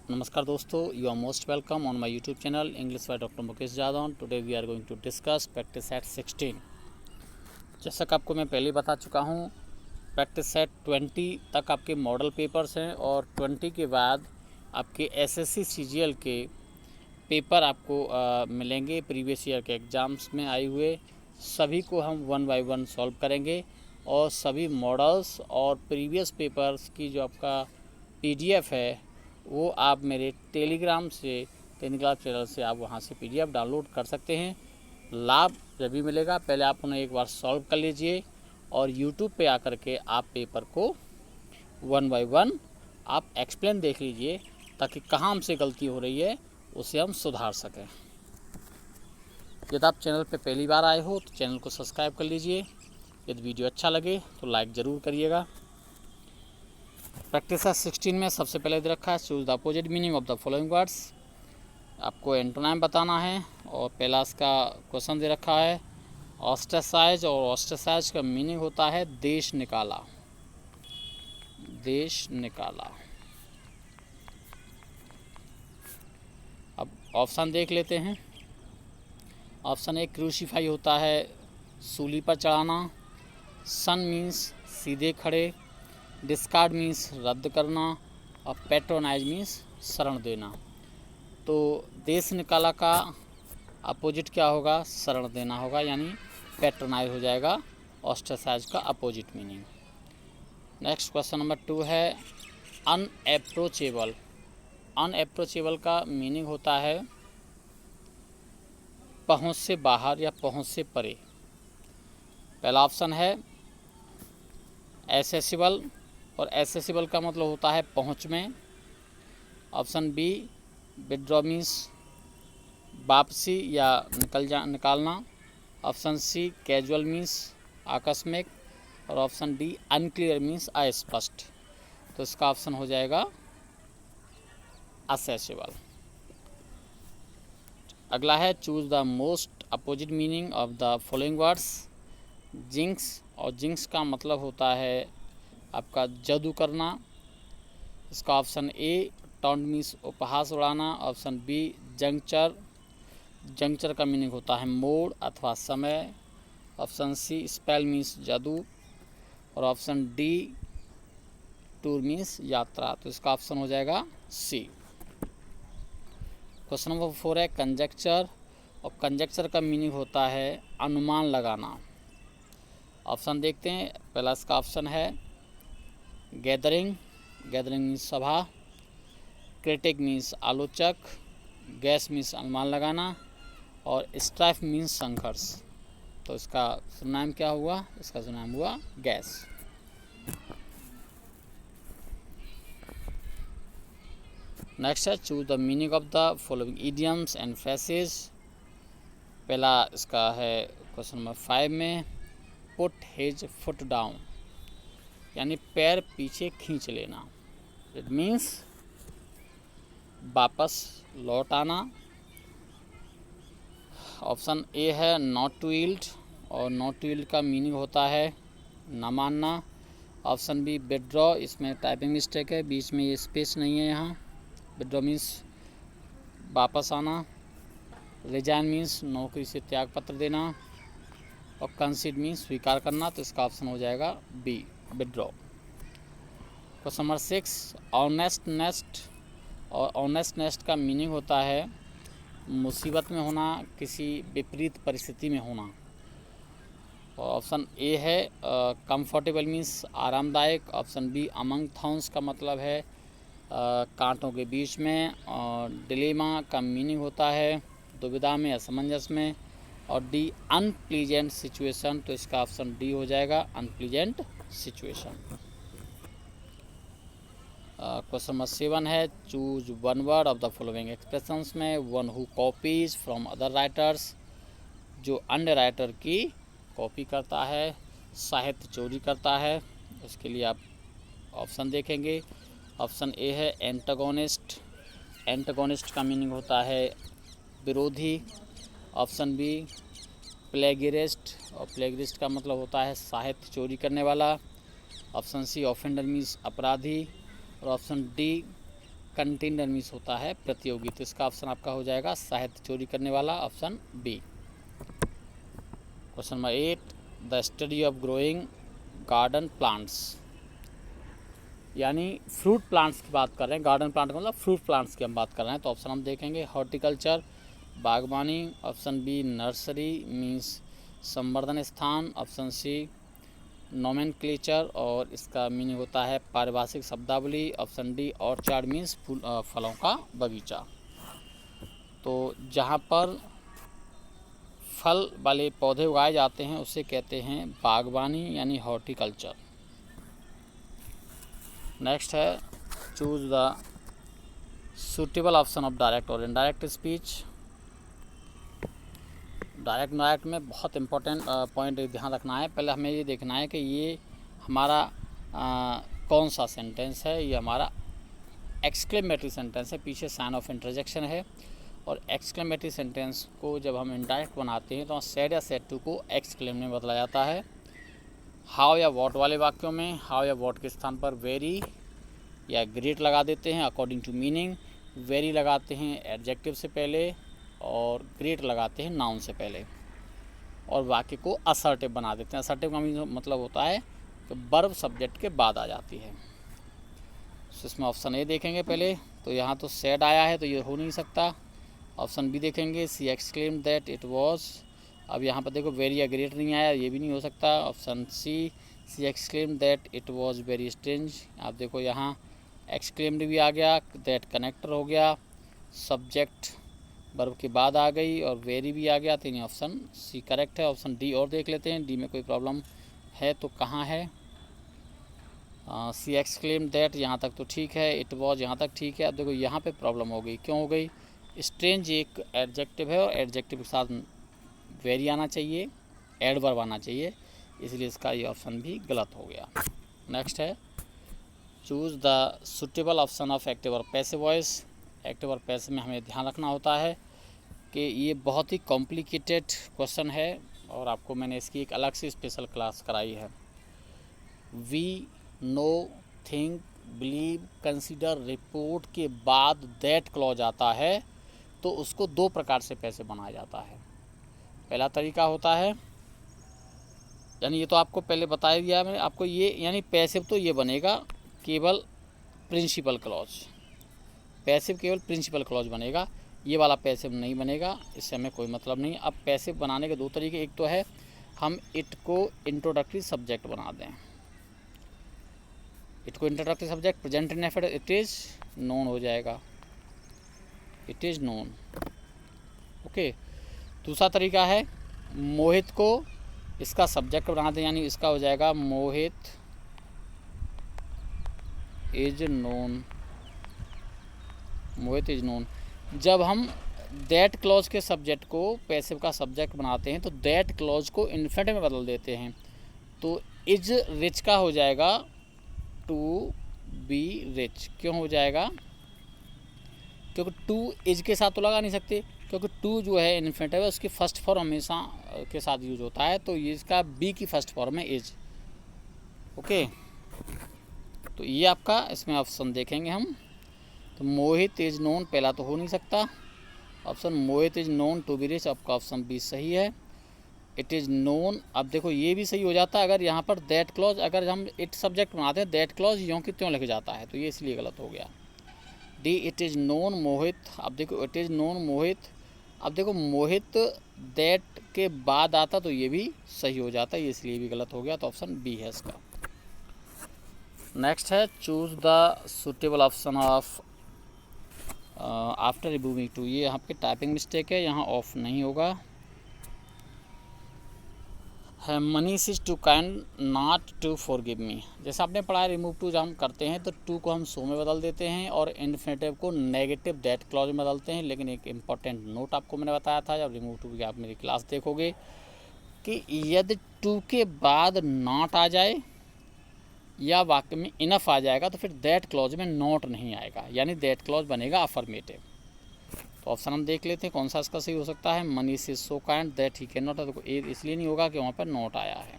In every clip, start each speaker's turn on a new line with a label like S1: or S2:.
S1: नमस्कार दोस्तों, you are most welcome on my YouTube channel English by doctor Mukesh Yadav. Today we are going to discuss practice set 16। जैसा कि आपको मैं पहले बता चुका हूँ, प्रैक्टिस सेट 20 तक आपके मॉडल पेपर्स हैं और 20 के बाद आपके एसएससी सीजीएल के पेपर आपको मिलेंगे। प्रीवियस ईयर के एग्ज़ाम्स में आए हुए सभी को हम 1 बाय 1 सॉल्व करेंगे और सभी मॉडल्स और प्रीवियस पेपर्स की जो आपका पीडीएफ है वो आप मेरे टेलीग्राम चैनल से आप वहाँ से पीडीएफ डाउनलोड कर सकते हैं। लाभ जब भी मिलेगा पहले आप उन्हें एक बार सॉल्व कर लीजिए और यूट्यूब पे आकर के आप पेपर को 1 बाय 1 आप एक्सप्लेन देख लीजिए ताकि कहाँ हमसे गलती हो रही है उसे हम सुधार सकें। यदि आप चैनल पे पहली बार आए हो तो चैनल को सब्सक्राइब कर लीजिए। यदि वीडियो अच्छा लगे तो लाइक ज़रूर करिएगा। प्रैक्टिस 16 में सबसे पहले दे रखा है choose the opposite meaning of the following words. आपको एंटोनाइम बताना है और पहला इसका क्वेश्चन दे रखा है ऑस्ट्रेसाइज, और ऑस्ट्रेसाइज का मीनिंग होता है देश निकाला, देश निकाला। अब ऑप्शन देख लेते हैं। ऑप्शन ए क्रूसीफाई होता है सूली पर चढ़ाना, सन मीन्स सीधे खड़े, डिस्कार्ड मीन्स रद्द करना और पैट्रोनाइज मीन्स शरण देना। तो देश निकाला का अपोजिट क्या होगा? शरण देना होगा, यानी पैट्रोनाइज हो जाएगा ऑस्ट्रेसाइज का opposite meaning. Next question number 2 है अनअप्रोचेबल। अनअप्रोचेबल का मीनिंग होता है पहुंच से बाहर या पहुंच से परे। पहला ऑप्शन है एसेसिबल, और एसेसिबल का मतलब होता है पहुंच में। ऑप्शन बी विड्रॉ मीन्स वापसी या निकालना। ऑप्शन सी कैजुअल मीन्स आकस्मिक, और ऑप्शन डी अनक्लियर मीन्स अस्पष्ट। तो इसका ऑप्शन हो जाएगा असेसिबल। अगला है choose the most opposite meaning of the following words. Jinx, और जिंक्स का मतलब होता है आपका जादू करना। इसका ऑप्शन ए टॉन्ट मीन्स उपहास उड़ाना। ऑप्शन बी जंक्चर, जंक्चर का मीनिंग होता है मोड़ अथवा समय। ऑप्शन सी स्पेल मीन्स जादू, और ऑप्शन डी टूर मीन्स यात्रा। तो इसका ऑप्शन हो जाएगा सी। क्वेश्चन नंबर 4 है कंजेक्चर, और कंजेक्चर का मीनिंग होता है अनुमान लगाना। ऑप्शन देखते हैं। पहला इसका ऑप्शन है गैदरिंग, गैदरिंग मीन्स सभा, क्रिटिक मीन्स आलोचक, गैस मीन्स अनुमान लगाना, और स्ट्राइफ मीन्स संघर्ष। तो इसका सुनाम क्या हुआ? इसका सुनाम हुआ गैस। नेक्स्ट है choose the meaning of the following idioms and phrases. पहला इसका है क्वेश्चन नंबर 5 में पुट हिज फुट डाउन, यानी पैर पीछे खींच लेना। इट मीन्स वापस लौट आना। ऑप्शन ए है नॉट टू यील्ड, और नॉट टू यील्ड का मीनिंग होता है न मानना। ऑप्शन बी विड्रॉ, इसमें टाइपिंग मिस्टेक है, बीच में ये स्पेस नहीं है यहाँ। विड्रॉ मीन्स वापस आना। रिजाइन मीन्स नौकरी से त्याग पत्र देना, और कंसीड मीन्स स्वीकार करना। तो इसका ऑप्शन हो जाएगा बी विड्रॉ। क्वेश्चन नंबर 6 ऑनेस्टनेस, और ऑनेस्टनेस का मीनिंग होता है मुसीबत में होना, किसी विपरीत परिस्थिति में होना। और ऑप्शन ए है कंफर्टेबल मीन्स आरामदायक। ऑप्शन बी अमंग थॉर्न्स का मतलब है कांटों के बीच में, और डिलेमा का मीनिंग होता है दुविधा में, असमंजस में, और डी अनप्लीजेंट सिचुएशन। तो इसका ऑप्शन डी हो जाएगा अनप्लीजेंट सिचुएशन। क्वेश्चन नंबर 7 है choose one word of the following expressions में one who copies from other writers, जो अन्य राइटर की कॉपी करता है, साहित्य चोरी करता है। इसके लिए आप ऑप्शन देखेंगे। ऑप्शन ए है एंटागोनिस्ट, एंटागोनिस्ट का मीनिंग होता है विरोधी। ऑप्शन बी प्लेगियरिस्ट, और प्लेगियरिस्ट का मतलब होता है साहित्य चोरी करने वाला। ऑप्शन सी ऑफेंडर मीन्स अपराधी, और ऑप्शन डी कंटेनर मीन्स होता है प्रतियोगी, तो इसका ऑप्शन आपका हो जाएगा साहित्य चोरी करने वाला, option B. Question number 8, the study of growing garden plants, यानी फ्रूट प्लांट्स की बात कर रहे हैं। गार्डन प्लांट मतलब फ्रूट प्लांट्स की हम बात कर रहे हैं, तो ऑप्शन हम देखेंगे हॉर्टिकल्चर बागवानी, ऑप्शन बी नर्सरी मीन्स संवर्धन स्थान, ऑप्शन सी नोमेनक्लेचर और इसका मीनिंग होता है पारिभाषिक शब्दावली, ऑप्शन डी ऑर्चार्ड मीन्स फलों का बगीचा। तो जहाँ पर फल वाले पौधे उगाए जाते हैं उसे कहते हैं बागवानी यानी हॉर्टिकल्चर। नेक्स्ट है choose the suitable option of direct और इनडायरेक्ट स्पीच। डायरेक्ट में बहुत इंपॉर्टेंट पॉइंट ध्यान रखना है। पहले हमें ये देखना है कि ये हमारा कौन सा सेंटेंस है। ये हमारा एक्सक्लेमेटरी सेंटेंस है, पीछे साइन ऑफ इंटरजेक्शन है। और एक्सक्लेमेटरी सेंटेंस को जब हम इनडायरेक्ट बनाते हैं तो सेड या सेड टू को एक्सक्लेम में बदला जाता है। हाउ या वॉट वाले वाक्यों में हाउ या वॉट के स्थान पर वेरी या ग्रेट लगा देते हैं अकॉर्डिंग टू मीनिंग। वेरी लगाते हैं एडजेक्टिव से पहले और ग्रेट लगाते हैं नाउन से पहले, और वाक्य को असर्टिव बना देते हैं। असर्टिव का मतलब होता है कि वर्ब सब्जेक्ट के बाद आ जाती है। तो इसमें ऑप्शन ए देखेंगे पहले, तो यहाँ तो सैड आया है तो ये हो नहीं सकता। ऑप्शन बी देखेंगे, सी एक्सक्लेम्ड दैट इट वाज। अब यहाँ पर देखो वेरी या ग्रेट नहीं आया, ये भी नहीं हो सकता। Option C exclaimed that it was very strange. आप देखो यहाँ एक्सक्लेम्ड भी आ गया, दैट कनेक्टर हो गया, सब्जेक्ट वर्ब के बाद आ गई और वेरी भी आ गया, तो यानी ऑप्शन सी करेक्ट है। ऑप्शन डी और देख लेते हैं, डी में कोई प्रॉब्लम है तो कहाँ है। सी एक्सक्लेम्ड दैट यहाँ तक तो ठीक है, इट वाज यहाँ तक ठीक है। अब देखो यहाँ पे प्रॉब्लम हो गई, क्यों हो गई। स्ट्रेंज एक एडजेक्टिव है और एडजेक्टिव के साथ वेरी आना चाहिए, एडवर्ब आना चाहिए, इसलिए इसका ये ऑप्शन भी गलत हो गया। नेक्स्ट है choose the suitable option of active और पैसिव वॉइस। एक्टिव और पैसिव में हमें ध्यान रखना होता है कि ये बहुत ही कॉम्प्लिकेटेड क्वेश्चन है और आपको मैंने इसकी एक अलग से स्पेशल क्लास कराई है। We, know, think, believe, consider, report के बाद दैट क्लॉज आता है तो उसको दो प्रकार से पैसिव बनाया जाता है। पहला तरीका होता है, यानी ये तो आपको पहले बता दिया मैंने आपको, ये यानी पैसिव तो ये बनेगा केवल प्रिंसिपल क्लॉज, पैसिव केवल प्रिंसिपल क्लॉज बनेगा, ये वाला पैसिव नहीं बनेगा, इससे हमें कोई मतलब नहीं। अब पैसिव बनाने के दो तरीके, एक तो है हम इट को इंट्रोडक्टरी सब्जेक्ट बना दें। इट को introductory subject present indefinite it is known हो जाएगा, इट इज़ नोन। ओके, दूसरा तरीका है मोहित को इसका सब्जेक्ट बना दें, यानी इसका हो जाएगा Mohit is known, Mohit is known. जब हम दैट क्लॉज के सब्जेक्ट को पैसिव का सब्जेक्ट बनाते हैं तो दैट क्लॉज को इन्फिनिटिव में बदल देते हैं, तो इज रिच का हो जाएगा टू बी रिच। क्यों हो जाएगा, क्योंकि टू इज के साथ तो लगा नहीं सकते, क्योंकि टू जो है इन्फिनिटिव है, उसकी फर्स्ट फॉर्म हमेशा के साथ यूज होता है, तो इसका बी की फर्स्ट फॉर्म है इज। ओके, तो ये आपका इसमें ऑप्शन देखेंगे हम, तो मोहित इज नोन पहला तो हो नहीं सकता। Option Mohit is known to be rich, आपका ऑप्शन बी सही है। इट इज़ नोन, अब देखो ये भी सही हो जाता है अगर यहाँ पर दैट क्लॉज, अगर हम इट सब्जेक्ट बनाते हैं दैट क्लॉज यों की त्यों लिख जाता है, तो ये इसलिए गलत हो गया। डी, इट इज़ नोन मोहित, अब देखो इट इज़ नोन मोहित, अब देखो मोहित दैट के बाद आता तो ये भी सही हो जाता है, ये इसलिए भी गलत हो गया, तो ऑप्शन बी है इसका। नेक्स्ट है choose the suitable option of after removing too. ये यहाँ पे टाइपिंग मिस्टेक है, यहाँ ऑफ नहीं होगा। है Manish is too kind not to forgive me. जैसे आपने पढ़ा है रिमूव टू जब हम करते हैं तो टू को हम सो में बदल देते हैं और इन्फिनेटिव को नेगेटिव दैट क्लॉज में बदलते हैं। लेकिन एक इम्पॉर्टेंट नोट आपको मैंने बताया था जब रिमूव टू की आप मेरी क्लास देखोगे कि यदि टू के बाद नॉट आ जाए या वाक्य में इनफ आ जाएगा तो फिर दैट क्लॉज में नॉट नहीं आएगा, यानी दैट क्लॉज बनेगा अफर्मेटिव। तो ऑप्शन हम देख लेते हैं कौन सा इसका सही हो सकता है। Manish is so kind that he can not, तो इसलिए नहीं होगा कि वहाँ पर नॉट आया है।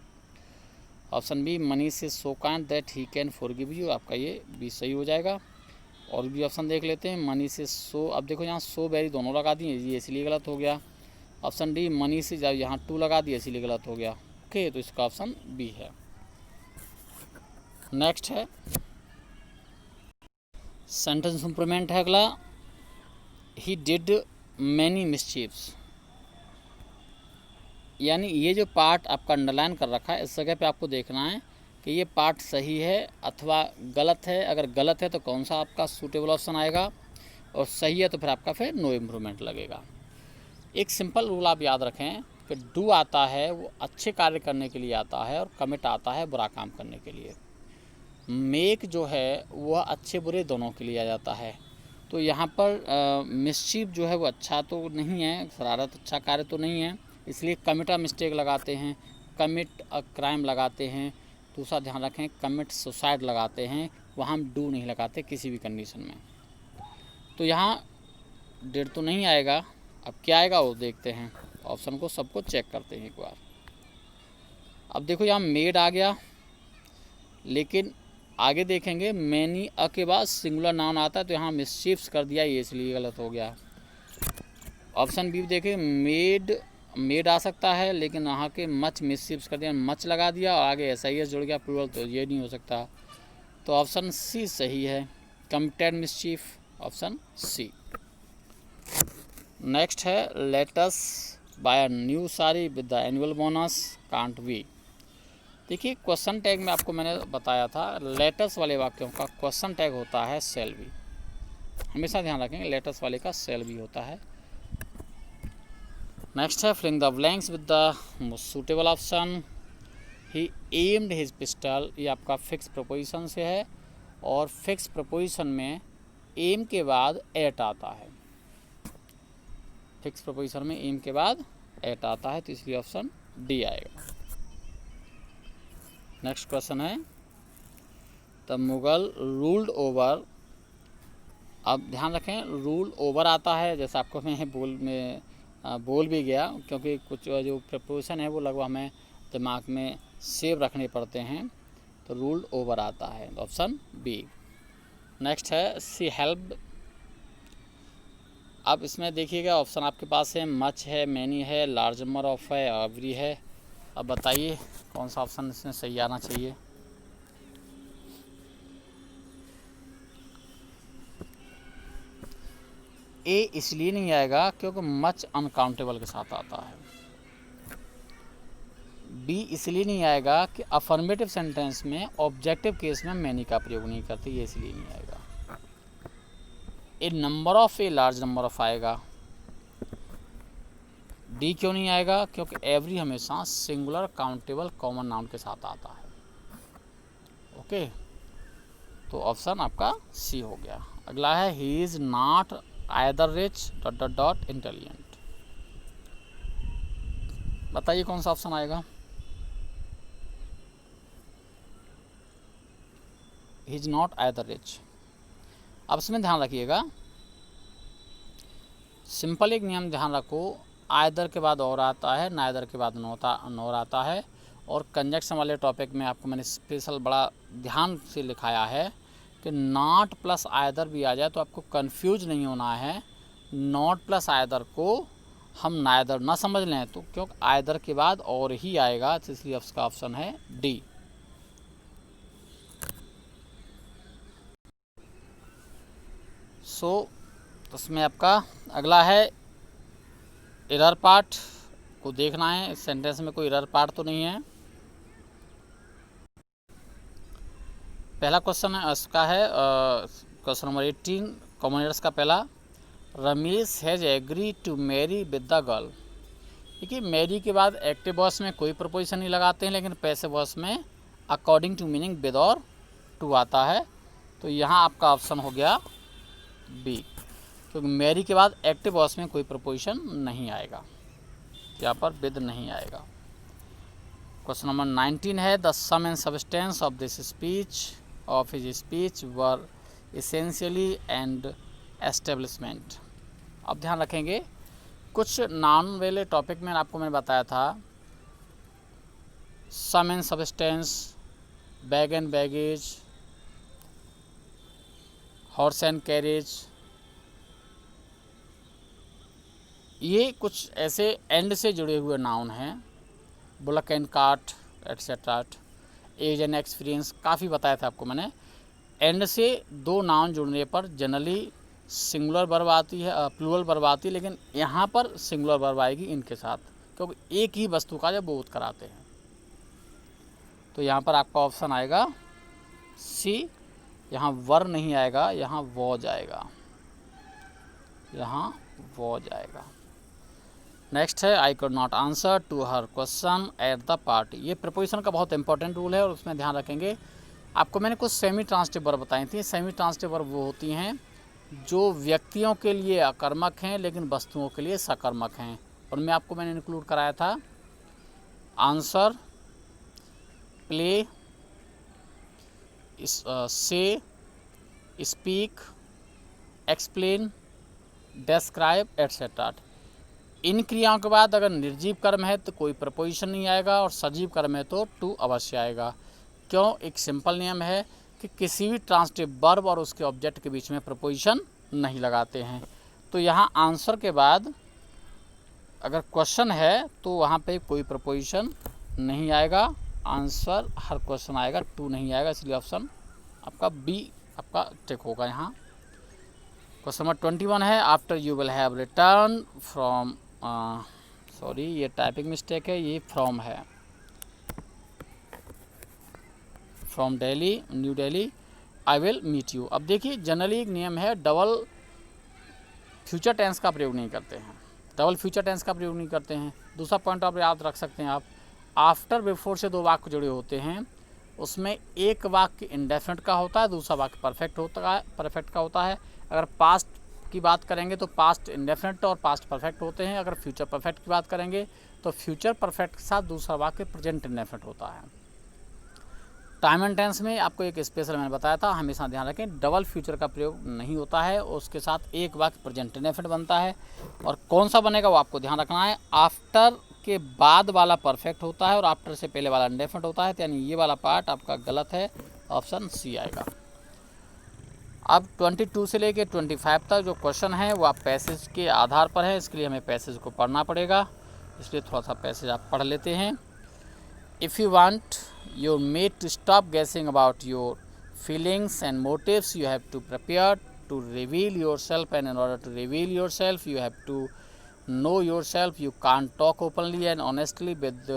S1: Option B, Manish is so kind that he can forgive you, आपका ये भी सही हो जाएगा। और भी ऑप्शन देख लेते हैं। मनी से सो, अब देखो यहाँ सो वेरी दोनों लगा दिए, ये इसलिए गलत हो गया। ऑप्शन डी मनी से जब यहाँ टू लगा दिया इसलिए गलत हो गया। ओके, तो इसका ऑप्शन बी है। नेक्स्ट है सेंटेंस इंप्रूवमेंट है अगला। ही डिड मैनी मिसचीव्स, यानी ये जो पार्ट आपका अंडरलाइन कर रखा है इस जगह पे आपको देखना है कि ये पार्ट सही है अथवा गलत है। अगर गलत है तो कौन सा आपका सूटेबल ऑप्शन आएगा, और सही है तो फिर आपका फिर नो इम्प्रूवमेंट लगेगा। एक सिंपल रूल आप याद रखें कि डू आता है वो अच्छे कार्य करने के लिए आता है, और कमिट आता है बुरा काम करने के लिए। मेक जो है वह अच्छे बुरे दोनों के लिए आ जाता है। तो यहाँ पर मिसचीफ जो है वो अच्छा तो नहीं है, शरारत अच्छा कार्य तो नहीं है, इसलिए कमिट अ मिस्टेक लगाते हैं, कमिट अ क्राइम लगाते हैं। दूसरा ध्यान रखें कमिट सुसाइड लगाते हैं, वहाँ हम डू नहीं लगाते किसी भी कंडीशन में। तो यहाँ डेढ़ तो नहीं आएगा, अब क्या आएगा वो देखते हैं। ऑप्शन को सबको चेक करते हैं एक बार। अब देखो यहाँ मेड आ गया, लेकिन आगे देखेंगे मैनी अ के बाद सिंगुलर नाउन आता है, तो यहाँ मिसचीफ्स कर दिया, ये इसलिए गलत हो गया। ऑप्शन बी देखें मेड आ सकता है, लेकिन यहाँ के मच मिसचीफ्स कर दिया, मच लगा दिया और आगे एस जुड़ गया प्लूरल, तो ये नहीं हो सकता। तो ऑप्शन सी सही है, committed mischief, option C. Next है let's buy a new sari with the annual bonus can't we. देखिए क्वेश्चन टैग में आपको मैंने बताया था लेटस वाले वाक्यों का क्वेश्चन टैग होता है सेल भी, हमेशा ध्यान रखेंगे लेटस वाले का सेल भी होता है। नेक्स्ट है filling the blanks with the most suitable option. He aimed his pistol, ये आपका फिक्स प्रपोजिशन से है, और फिक्स प्रपोजिशन में एम के बाद एट आता है। फिक्स प्रपोजिशन में एम के बाद एट आता है, तो इसलिए ऑप्शन डी आएगा। नेक्स्ट क्वेश्चन है द मुगल रूल्ड ओवर। अब ध्यान रखें रूल ओवर आता है, जैसा आपको मैं बोल भी गया, क्योंकि कुछ जो प्रपोजिशन है वो लगभग हमें दिमाग में सेव रखने पड़ते हैं। तो रूल्ड ओवर आता है, ऑप्शन बी। नेक्स्ट है सी हेल्प। अब इसमें देखिएगा ऑप्शन आपके पास है मच है, मैनी है, लार्ज नंबर ऑफ है, एवरी है। अब बताइए कौन सा ऑप्शन इसमें सही आना चाहिए। ए इसलिए नहीं आएगा क्योंकि मच अनकाउंटेबल के साथ आता है। बी इसलिए नहीं आएगा कि अफर्मेटिव सेंटेंस में ऑब्जेक्टिव केस में मैनी का प्रयोग नहीं करते, ये इसलिए नहीं आएगा। A number of, A large number of आएगा। डी क्यों नहीं आएगा, क्योंकि एवरी हमेशा सिंगुलर काउंटेबल कॉमन नाउन के साथ आता है। ओके, तो ऑप्शन आपका सी हो गया। अगला है he is not either rich dot dot dot intelligent. बताइए कौन सा ऑप्शन आएगा। He is not either rich. अब इसमें ध्यान रखिएगा, सिंपल एक नियम ध्यान रखो, आइदर के बाद और आता है, नाइदर के बाद नोर आता है। और कंजक्शन वाले टॉपिक में आपको मैंने स्पेशल बड़ा ध्यान से लिखाया है कि नॉट प्लस आइदर भी आ जाए तो आपको कंफ्यूज नहीं होना है। नॉट प्लस आइदर को हम नाइदर ना समझ लें, तो क्योंकि आइदर के बाद और ही आएगा, तो इसलिए उसका ऑप्शन है डी। सो उसमें आपका अगला है एरर पार्ट को देखना है। इस सेंटेंस में कोई एरर पार्ट तो नहीं है। पहला क्वेश्चन है इसका है क्वेश्चन नंबर 18 कॉमन एरर्स का पहला। Ramesh has agree to marry with the girl. देखिए मैरी के बाद एक्टिव वॉइस में कोई प्रपोजिशन नहीं लगाते हैं, लेकिन पैसिव वॉइस में अकॉर्डिंग टू मीनिंग विद और टू आता है। तो यहाँ आपका ऑप्शन हो गया बी, क्योंकि मैरी के बाद एक्टिव वॉइस में कोई प्रपोजिशन नहीं आएगा, यहाँ पर विद नहीं आएगा। क्वेश्चन नंबर 19 है the sum and substance of this speech of his speech were essentially and establishment. अब ध्यान रखेंगे कुछ नाउन वाले टॉपिक में आपको मैंने बताया था sum and substance, bag and baggage, horse and carriage, ये कुछ ऐसे एंड से जुड़े हुए नाउन हैं। Bullock and cart etcetera. Age and experience काफ़ी बताया था आपको मैंने। एंड से दो नाउन जुड़ने पर जनरली सिंगुलर वर्ब आती है, प्लूरल वर्ब आती है, लेकिन यहाँ पर सिंगुलर वर्ब आएगी इनके साथ, क्योंकि एक ही वस्तु का जब बोध कराते हैं। तो यहाँ पर आपका ऑप्शन आएगा सी। यहाँ वर नहीं आएगा, यहाँ वॉज आएगा, यहाँ वॉज आएगा। नेक्स्ट है I could not answer to her question at the party. ये प्रपोजिशन का बहुत इंपॉर्टेंट रूल है और उसमें ध्यान रखेंगे। आपको मैंने कुछ सेमी ट्रांसिटिव वर्ब बताई थी। सेमी ट्रांसिटिव वर्ब वो होती हैं जो व्यक्तियों के लिए अकर्मक हैं लेकिन वस्तुओं के लिए सकर्मक हैं। उनमें आपको मैंने इंक्लूड कराया था आंसर, प्ले, से, स्पीक, एक्सप्लेन, डिस्क्राइब एट्सेट्रा। इन क्रियाओं के बाद अगर निर्जीव कर्म है तो कोई प्रपोजिशन नहीं आएगा और सजीव कर्म है तो टू अवश्य आएगा। क्यों? एक सिंपल नियम है कि किसी भी ट्रांसिटिव वर्ब और उसके ऑब्जेक्ट के बीच में प्रपोजिशन नहीं लगाते हैं। तो यहाँ आंसर के बाद अगर क्वेश्चन है तो वहाँ पे कोई प्रपोजिशन नहीं आएगा। आंसर हर क्वेश्चन आएगा, टू नहीं आएगा, इसलिए ऑप्शन आपका बी आपका टिक होगा यहाँ। क्वेश्चन नंबर 21 है after you will have return from, sorry ये टाइपिंग मिस्टेक है, ये फ्रॉम है, from Delhi, New Delhi, I will meet you. अब देखिए जनरली एक नियम है, डबल फ्यूचर टेंस का प्रयोग नहीं करते हैं, डबल फ्यूचर टेंस का प्रयोग नहीं करते हैं। दूसरा पॉइंट आप याद रख सकते हैं, आप आफ्टर बिफोर से दो वाक्य जुड़े होते हैं, उसमें एक वाक्य इंडेफिनिट का होता है, दूसरा वाक्य परफेक्ट का होता है। अगर पास्ट की बात करेंगे तो पास्ट इंडेफिनिट और पास्ट परफेक्ट होते हैं। अगर फ्यूचर परफेक्ट की बात करेंगे तो फ्यूचर परफेक्ट के साथ दूसरा वाक्य प्रेजेंट इंडेफिनिट होता है। टाइम एंड टेंस में आपको एक स्पेशल मैंने बताया था, हमेशा ध्यान रखें डबल फ्यूचर का प्रयोग नहीं होता है, उसके साथ एक वाक्य प्रेजेंट इंडेफिनिट बनता है। और कौन सा बनेगा वो आपको ध्यान रखना है, आफ्टर के बाद वाला परफेक्ट होता है और आफ्टर से पहले वाला इंडेफिनिट होता है, तो यानी ये वाला पार्ट आपका गलत है, ऑप्शन सी आएगा। अब 22 से लेके 25 तक जो क्वेश्चन है वो आप पैसेज के आधार पर है, इसके लिए हमें पैसेज को पढ़ना पड़ेगा, इसलिए थोड़ा सा पैसेज आप पढ़ लेते हैं। If you want your mate to stop guessing about your feelings and motives you have to prepare to reveal yourself, and in order to reveal yourself you have to know yourself. You can't talk openly and honestly with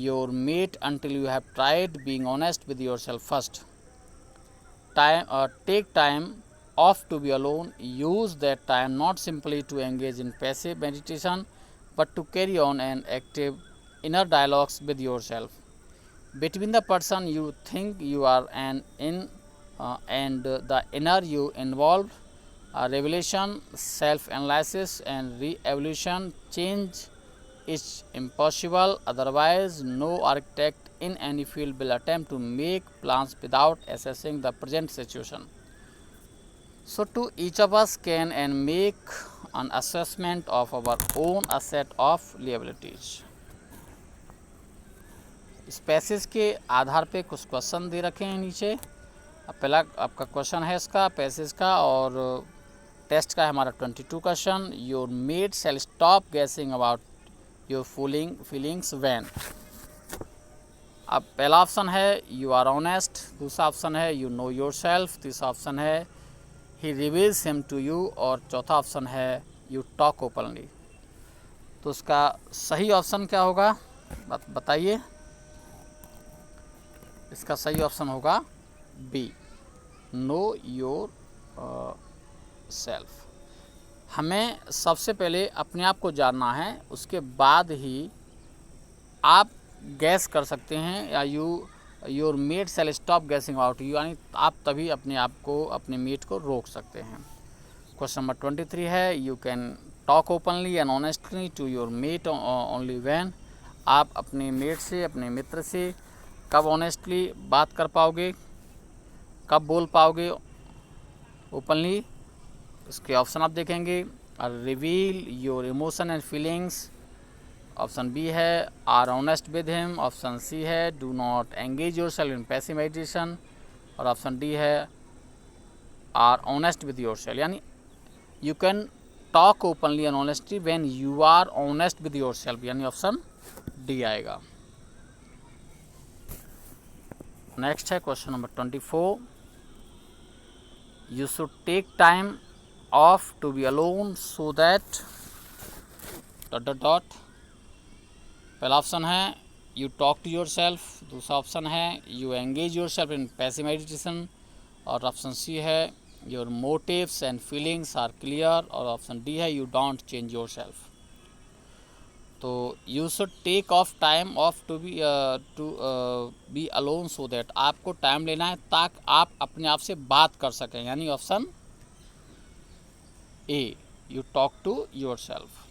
S1: your mate until you have tried being honest with yourself first. Take time off to be alone. Use that time not simply to engage in passive meditation but to carry on an active inner dialogues with yourself. Between the person you think you are and the inner you involved, revelation, self-analysis and re-evolution. Change is impossible, otherwise no architect in any field will attempt to make plans without assessing the present situation. So to each of us can and make an assessment of our own asset of liabilities. इस passage के आधार पे कुछ question दे रखे हैं नीचे। अब पहला आपका क्वेश्चन है इसका पैसेज का, और टेस्ट का है हमारा 22 question. Your mate shall stop gassing about your feelings when. अब पहला ऑप्शन है यू आर ऑनेस्ट, दूसरा ऑप्शन है यू नो योर सेल्फ, तीसरा ऑप्शन है he reveals him to you, और चौथा ऑप्शन है यू टॉक ओपनली। तो उसका सही ऑप्शन क्या होगा बताइए। इसका सही ऑप्शन होगा बी, नो योर सेल्फ। हमें सबसे पहले अपने आप को जानना है, उसके बाद ही आप गैस कर सकते हैं, या your mate shall stop gassing out you, यानी आप तभी अपने आप को, अपने मेट को रोक सकते हैं। क्वेश्चन नंबर 23 है you can talk openly and honestly to your mate only when. आप अपने मेट से, अपने मित्र से कब ऑनेस्टली बात कर पाओगे, कब बोल पाओगे ओपनली। इसके ऑप्शन आप देखेंगे, reveal your emotion and feelings, option B है are honest with him, option C है do not engage yourself in passive meditation, और ऑप्शन डी है are honest with yourself, यानी you can talk openly and honestly when you are honest with yourself, यानी option D आएगा। Next है question number 24, you should take time off to be alone so that dot dot dot. पहला option है you talk to your self, दूसरा option है you engage yourself in passive meditation, और option C है your motives and feelings are clear, और option D है you don't change yourself. तो you should take off time off to be alone so that, आपको time लेना है ताकि आप अपने आप से बात कर सकें, यानी option A you talk to your self.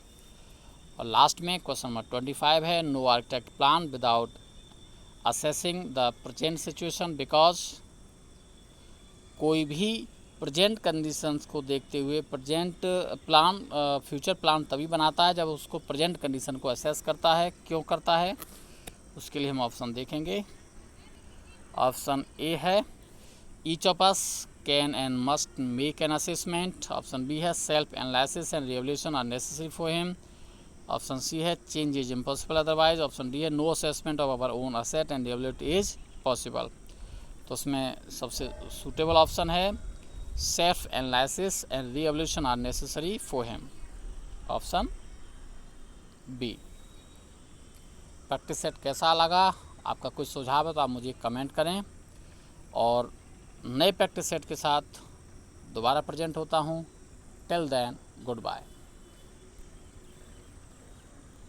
S1: और लास्ट में क्वेश्चन नंबर 25 है no architect plan without assessing the present situation, because कोई भी प्रेजेंट कंडीशंस को देखते हुए प्रेजेंट प्लान फ्यूचर प्लान तभी बनाता है जब उसको प्रेजेंट कंडीशन को असेस करता है। क्यों करता है, उसके लिए हम ऑप्शन देखेंगे। ऑप्शन ए है each of us can and must make an assessment, option B है self analysis and revolution are necessary for him, option C है change is impossible otherwise, option D है no assessment of our own asset and revolute is possible. तो उसमें सबसे suitable option है self analysis and revolution are necessary for him, option B. Practice set कैसा लगा, आपका कुछ सुझाव है तो आप मुझे कमेंट करें, और नए प्रैक्टिस सेट के साथ दोबारा प्रेजेंट होता हूँ। Till then good bye.